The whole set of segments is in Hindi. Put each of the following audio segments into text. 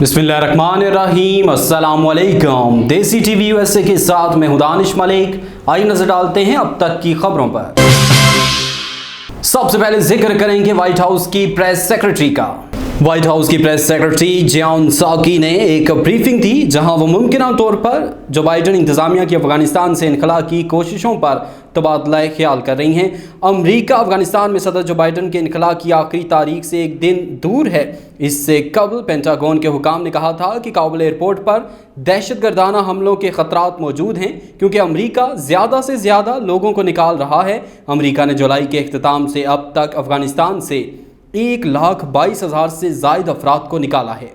बिस्मिल्लाहिर्रहमानिर्रहीम, अस्सलामुअलैकुम। देसी टीवी यूएसए के साथ मैं हूं दानिश मलिक। आइए नजर डालते हैं अब तक की खबरों पर। सबसे पहले जिक्र करेंगे व्हाइट हाउस की प्रेस सेक्रेटरी का। व्हाइट हाउस की प्रेस सेक्रेटरी जेन साकी ने एक ब्रीफिंग दी जहां वो मुमकिन तौर पर जो बाइडन इंतजामिया की अफगानिस्तान से इनखला की कोशिशों पर तबादला ख्याल कर रही हैं। अमरीका अफगानिस्तान में सदर जो बाइडन के इनखला की आखिरी तारीख से एक दिन दूर है। इससे कबल पेंटागन के हुकाम ने कहा था कि काबुल एयरपोर्ट पर दहशतगर्दाना हमलों के खतरात मौजूद हैं क्योंकि अमरीका ज़्यादा से ज़्यादा लोगों को निकाल रहा है। अमरीका ने जुलाई के अख्ताम से अब तक अफगानिस्तान से 1,22,000 से ज़ायद अफराद को निकाला है।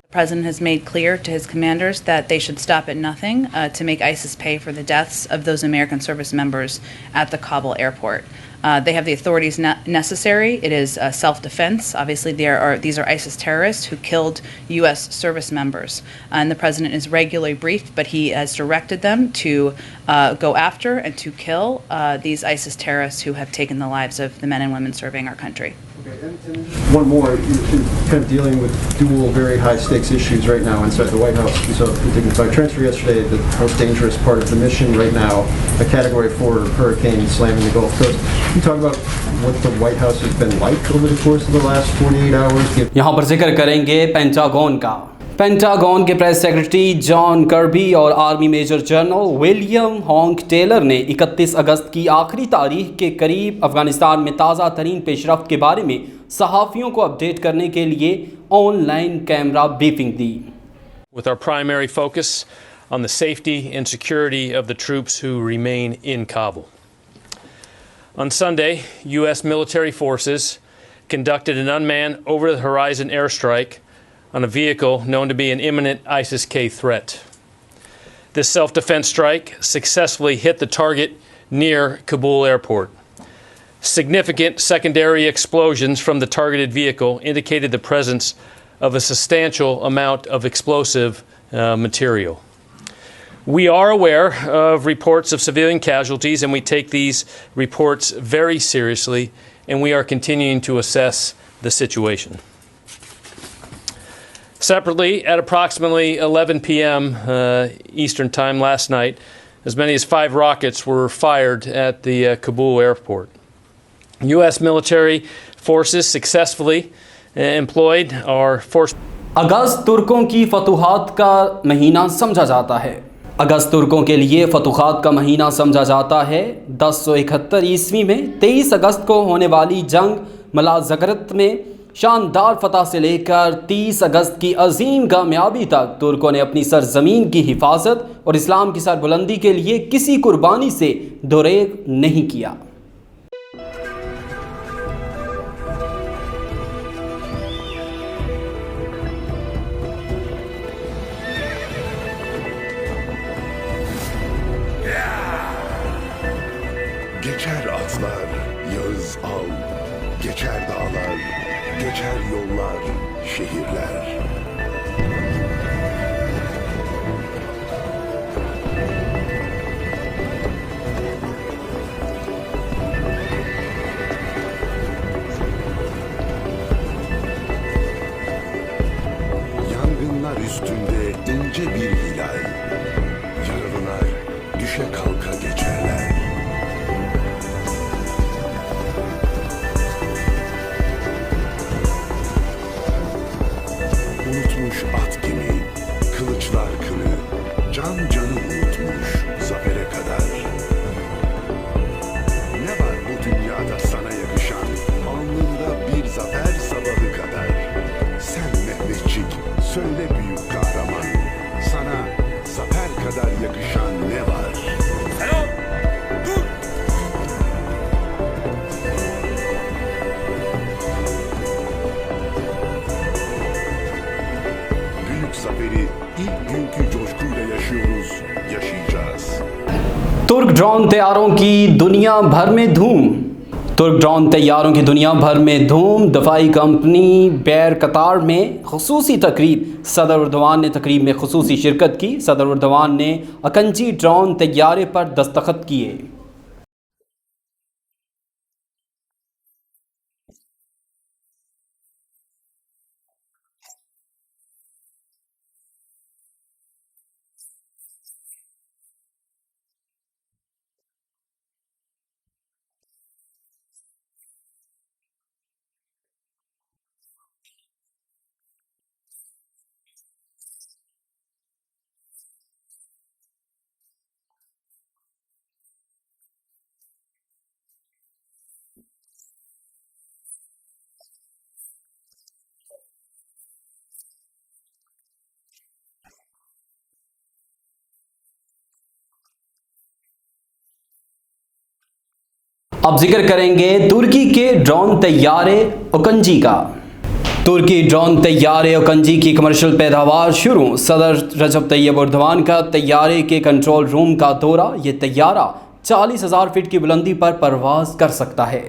The president has made clear to his commanders that they should stop at nothing to make ISIS pay for the deaths of those American service members at the Kabul airport. They have the authorities necessary. It is self-defense. Obviously, these are ISIS terrorists who killed U.S. service members. And the president is regularly briefed, but he has directed them to go after and to kill these ISIS terrorists who have taken the lives of the men and women serving our country. Okay, and one more, you're kind of dealing with dual very high stakes issues right now inside the White House. We saw the dignified transfer yesterday, the most dangerous part of the mission right now, a Category 4 hurricane slamming the Gulf Coast. Can you talk about what the White House has been like over the course of the last 48 hours? यहाँ पर जिक्र करेंगे पेंटागन का। पेंटागन के प्रेस सेक्रेटरी जॉन कर्बी और army major general William Hank Taylor ने 31 अगस्त की आखिरी तारीख के करीब अफगानिस्तान में ताज़ा तरीन पेशरफ्त के बारे में सहाफ़ियों को अपडेट करने के लिए online camera briefing the. With our primary focus on the safety and security of the troops who remain in Kabul. On Sunday, U.S. military forces conducted an unmanned over-the-horizon airstrike on a vehicle known to be an imminent ISIS-K threat. This self-defense strike successfully hit the target near Kabul airport. Significant secondary explosions from the targeted vehicle indicated the presence of a substantial amount of explosive material. We are aware of reports of civilian casualties, and we take these reports very seriously, and we are continuing to assess the situation. Separately, at approximately 11 p.m. Eastern Time last night, as many as 5 rockets were fired at the Kabul airport. U.S. military forces successfully employed our force. अगस्त तुर्कों की फतूहात का महीना समझा जाता है। अगस्त तुर्कों के लिए फतूहात का महीना समझा जाता है। 1071 ईस्वी में 23 अगस्त को होने वाली जंग मलाज़गरत में शानदार फतह से लेकर 30 अगस्त की अजीम कामयाबी तक तुर्कों ने अपनी सरजमीन की हिफाजत और इस्लाम की सरबुलंदी के लिए किसी कुर्बानी से दोरेग नहीं किया। Geçer atlar, yağız al, geçer dağlar, geçer yollar, şehirler. Yangınlar üstünde ince bir hilal, yaralılar düşe kalka geçerler. Unutmuş at gibi, kılıçlar kılı, can canı unutmuş zafere kadar. Ne var bu dünyada sana yakışan, alnında bir zafer sabahı kadar. Sen Mehmetçik, söyle büyük kahraman, sana zafer kadar yakışan ne var? Selam, dur! Büyük zaferi ilk günkü coşkuyla yaşıyoruz, yaşayacağız. तुर्क ड्रोन तैयारों की दुनिया भर में धूम। तुर्क ड्रोन तैयारों की दुनिया भर में धूम। दफाई कंपनी बैर कतार में खसूसी तकरीब। सदर उर्दवान ने तकरीब में खसूसी शिरकत की। सदर उर्दवान ने अकंजी ड्रोन तैयारे पर दस्तखत किए। अब जिक्र करेंगे तुर्की के ड्रोन तैयारे ओकंजी का। तुर्की ड्रोन तैयारे ओकंजी की कमर्शियल पैदावार शुरू। सदर रजब तैयब एर्दोगान का तैयारे के कंट्रोल रूम का दौरा। ये तैयारा 40,000 फीट की बुलंदी पर परवाज कर सकता है।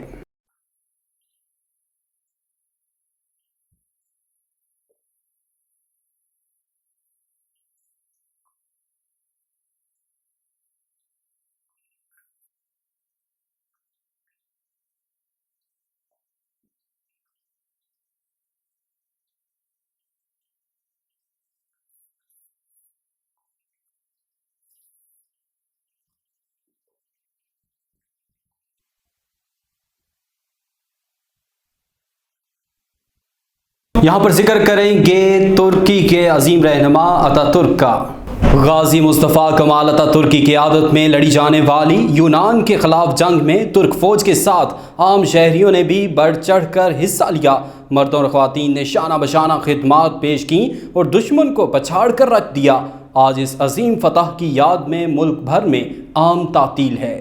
यहाँ पर जिक्र करेंगे तुर्की के अजीम रहनुमा अतातुर्क का। गाजी मुस्तफ़ा कमाल अतातुर्क की क़यादत में लड़ी जाने वाली यूनान के खिलाफ जंग में तुर्क फौज के साथ आम शहरियों ने भी बढ़ चढ़ कर हिस्सा लिया। मर्दों और ख़वातीन ने शाना बशाना खिदमात पेश की और दुश्मन को पछाड़ कर रख दिया। आज इस अजीम फतह की याद में मुल्क भर में आम तातील है।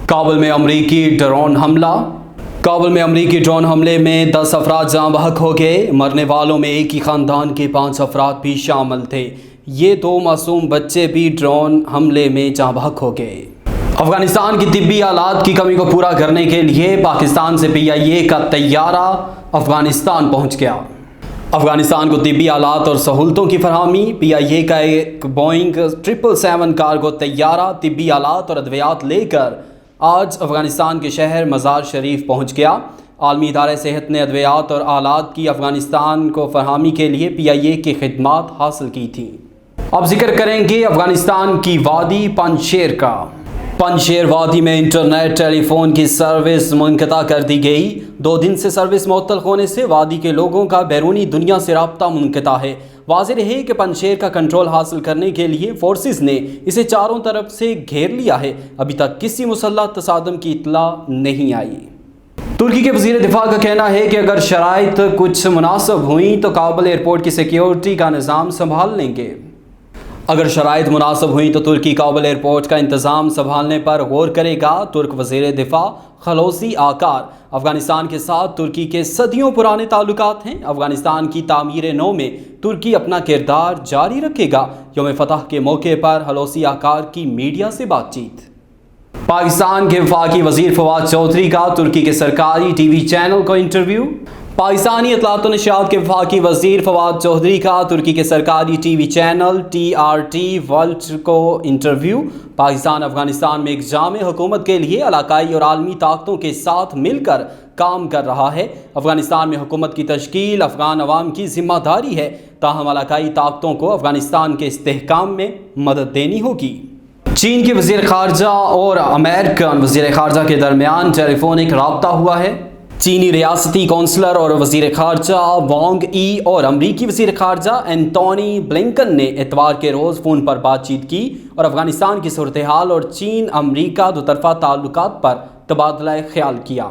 काबुल में अमरीकी ड्रोन हमला। काबुल में अमरीकी ड्रोन हमले में 10 अफराद जाँ बहक हो गए। मरने वालों में एक ही ख़ानदान के 5 अफराद भी शामिल थे। ये 2 मासूम बच्चे भी ड्रोन हमले में जाँ बहक हो गए। अफगानिस्तान की तिब्बी आलात की कमी को पूरा करने के लिए पाकिस्तान से PIA का तैयारा अफगानिस्तान पहुँच गया। अफगानिस्तान को तिब्बी आलात और सहूलतों की फरहमी। PIA का एक बोइंग 777 कार्गो तैयारा तिब्बी आलात और अद्वियात लेकर आज अफगानिस्तान के शहर मज़ार शरीफ पहुंच गया। आलमी इदारे सेहत ने अद्वियात और आलात की अफगानिस्तान को फरहमी के लिए PIA की खिदमात हासिल की थी। अब जिक्र करेंगे अफगानिस्तान की वादी पंजशेर का। पंजशेर वादी में इंटरनेट टेलीफोन की सर्विस मुनक़ता कर दी गई। 2 दिन से सर्विस मुअत्तल होने से वादी के लोगों का बैरूनी दुनिया से राब्ता मुनक़ता है। वाज़ेह है कि पंजशेर का कंट्रोल हासिल करने के लिए फोर्सेस ने इसे चारों तरफ से घेर लिया है। अभी तक किसी मुसल्लह तसादम की इत्तला नहीं आई। तुर्की के वज़ीर दिफा का कहना है कि अगर शराइत कुछ मुनासिब हुई तो काबुल एयरपोर्ट की सिक्योरिटी का निज़ाम संभाल लेंगे। अगर शराइत मुनासिब हुई तो तुर्की काबुल एयरपोर्ट का इंतज़ाम संभालने पर गौर करेगा। तुर्क वज़ीर दिफा खलोसी आकार अफगानिस्तान के साथ तुर्की के सदियों पुराने ताल्लुकात हैं। अफगानिस्तान की तामीर नौ में तुर्की अपना किरदार जारी रखेगा। यौम फतह के मौके पर खलोसी आकार की मीडिया से बातचीत। पाकिस्तान के वफाकी वज़ीर फवाद चौधरी का तुर्की के सरकारी TV चैनल को इंटरव्यू। पाकिस्तानी इत्तलात और नशियात के वफाकी वज़ीर फवाद चौधरी का तुर्की के सरकारी TV चैनल TRT वर्ल्ड को इंटरव्यू। पाकिस्तान अफगानिस्तान में एक जामे हुकूमत के लिए इलाकाई और आलमी ताकतों के साथ मिलकर काम कर रहा है। अफगानिस्तान में हुकूमत की तश्कील अफगान अवाम की जिम्मेदारी है, ताहम इलाकाई ताकतों को अफगानिस्तान के इस्तेहकाम में मदद देनी होगी। चीन के वज़ीर ख़ारजा और अमेरिकन वज़ीर ख़ारजा के दरमियान टेलीफोनिक रब्ता हुआ है। चीनी रियासती कौंसलर और वज़ीर ख़ारजा वांग ई और अमरीकी वज़ीर ख़ारजा एंटोनी ब्लिंकन ने इतवार के रोज़ फ़ोन पर बातचीत की और अफ़गानिस्तान की सूरत हाल और चीन अमरीका दोतरफ़ा ताल्लुकात पर तबादला ख्याल किया।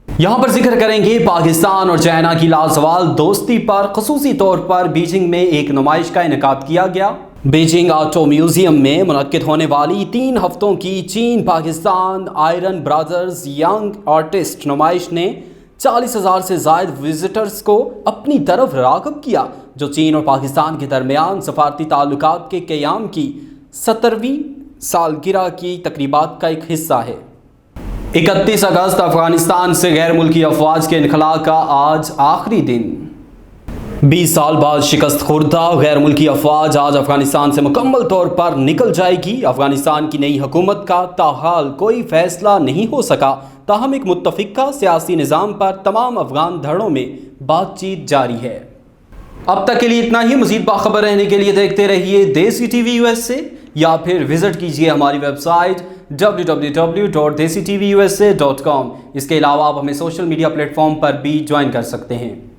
यहाँ पर जिक्र करेंगे पाकिस्तान और चाइना की लाजवाल दोस्ती पर। ख़ुसूसी तौर पर बीजिंग में एक नुमाइश का इनेकाद किया गया। बीजिंग ऑटो म्यूजियम में मुनक्किद होने वाली 3 हफ्तों की चीन Pakistan iron brothers young artist नुमाइश ने 40,000 से ज्यादा विजिटर्स को अपनी तरफ राग़िब किया, जो चीन और पाकिस्तान के दरमियान सफारती ताल्लुकात के क़याम की 70वीं सालगिरह की तकरीबात का एक हिस्सा है। 31 अगस्त अफगानिस्तान से गैर मुल्की अफवाज के इनखला का आज आखिरी दिन। 20 साल बाद शिकस्त खुर्दा गैर मुल्की अफवाज आज अफगानिस्तान से मुकम्मल तौर पर निकल जाएगी। अफगानिस्तान की नई हुकूमत का ताहाल कोई फैसला नहीं हो सका, ताहम एक मुत्तफ़िका सियासी निज़ाम पर तमाम अफगान धड़ों में बातचीत जारी है। अब तक के लिए इतना ही। मज़ीद बाखबर रहने के लिए देखते रहिए देसी टीवी USA या फिर विज़िट कीजिए हमारी वेबसाइट www.desitvusa.com। इसके अलावा आप हमें सोशल मीडिया प्लेटफॉर्म पर भी ज्वाइन कर सकते हैं।